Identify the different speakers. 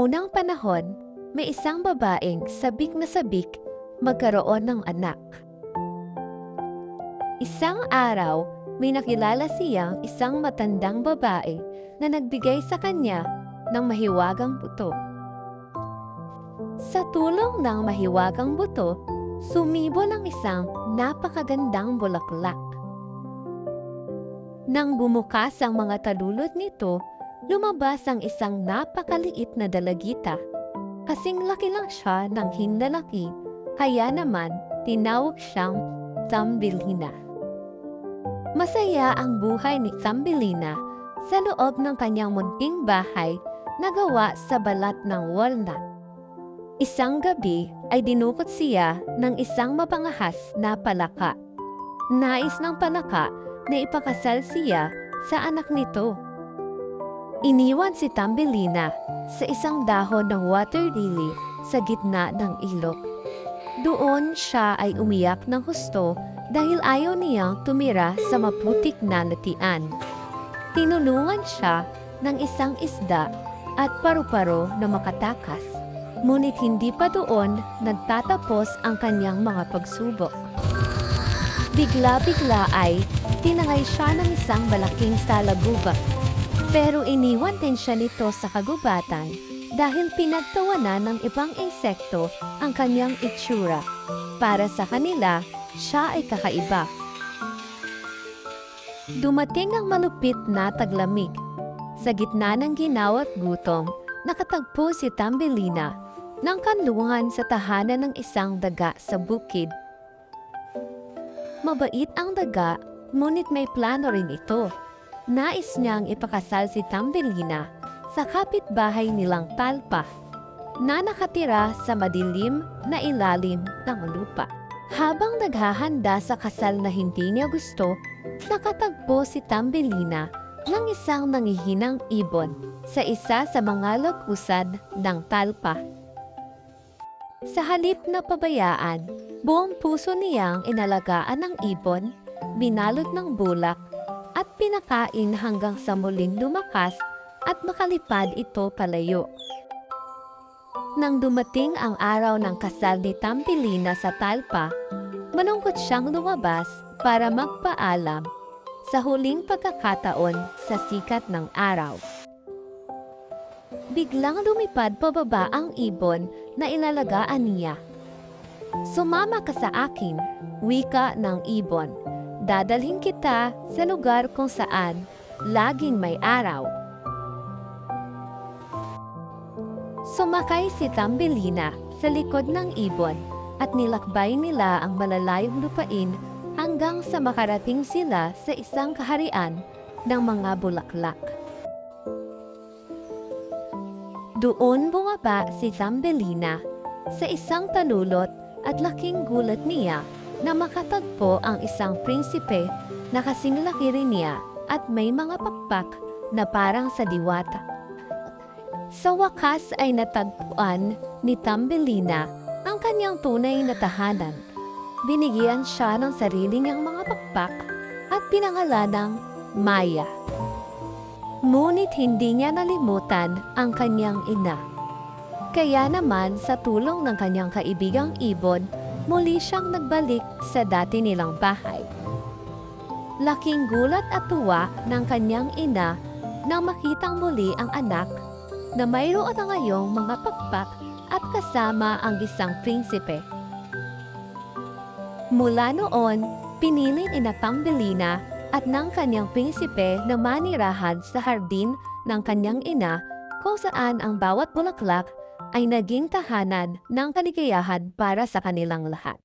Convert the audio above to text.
Speaker 1: unang panahon, may isang babaeng sabik na sabik magkaroon ng anak. Isang araw, may nakilala siyang isang matandang babae na nagbigay sa kanya ng mahiwagang buto. Sa tulong ng mahiwagang buto, sumibol ang isang napakagandang bulaklak. Nang bumukas ang mga talulod nito, lumabas ang isang napakaliit na dalagita. Kasing laki lang siya ng hindalaki, kaya naman tinawag siyang Thumbelina. Masaya ang buhay ni Thumbelina sa loob ng kanyang munting bahay na gawa sa balat ng walnut. Isang gabi ay dinukot siya ng isang mapangahas na palaka. Nais ng palaka na ipakasal siya sa anak nito. Iniwan si Thumbelina sa isang dahon ng water lily sa gitna ng ilog. Doon siya ay umiyak ng husto dahil ayaw niyang tumira sa maputik na latian. Tinulungan siya ng isang isda at paru-paro na makatakas. Ngunit hindi pa doon nagtatapos ang kanyang mga pagsubok. Bigla-bigla ay tinangay siya ng isang malaking salagubak. Pero iniwan din siya nito sa kagubatan dahil pinagtawanan ng ibang insekto ang kanyang itsura. Para sa kanila, siya ay kakaiba. Dumating ang malupit na taglamig. Sa gitna ng ginaw at gutom, nakatagpo si Thumbelina ng kanlungan sa tahanan ng isang daga sa bukid. Mabait ang daga, ngunit may plano rin ito. Nais niyang ipakasal si Thumbelina sa kapitbahay nilang talpa na nakatira sa madilim na ilalim ng lupa. Habang naghahanda sa kasal na hindi niya gusto, nakatagpo si Thumbelina ng isang nangihinang ibon sa isa sa mga lagusan ng talpa. Sa halip na pabayaan, buong puso niyang inalagaan ng ibon, binalot ng bulak, at pinakain hanggang sa muling lumakas at makalipad ito palayo. Nang dumating ang araw ng kasal ni Thumbelina sa talpa, malungkot siyang lumabas para magpaalam sa huling pagkakataon sa sikat ng araw. Biglang lumipad pababa ang ibon na ilalagaan niya. "Sumama ka sa akin," wika ng ibon. "Dadalhin kita sa lugar kung saan laging may araw." Sumakay si Thumbelina sa likod ng ibon at nilakbay nila ang malalayong lupain hanggang sa makarating sila sa isang kaharian ng mga bulaklak. Doon bumaba si Thumbelina sa isang talulot at laking gulat niya na makatagpo ang isang prinsipe na kasing laki rin niya at may mga pakpak na parang sa diwata. Sa wakas ay natagpuan ni Thumbelina ang kanyang tunay na tahanan. Binigyan siya ng sarili niyang mga pakpak at pinangalanang Maya. Ngunit hindi niya nalimutan ang kanyang ina. Kaya naman sa tulong ng kanyang kaibigang ibon, muli siyang nagbalik sa dati nilang bahay. Laking gulat at tuwa ng kanyang ina nang makitang muli ang anak na mayroon na ngayong mga pakpak at kasama ang isang prinsipe. Mula noon, pinili ni Thumbelina at ng kanyang prinsipe na manirahan sa hardin ng kanyang ina kung saan ang bawat bulaklak ay naging tahanan ng kaligayahan para sa kanilang lahat.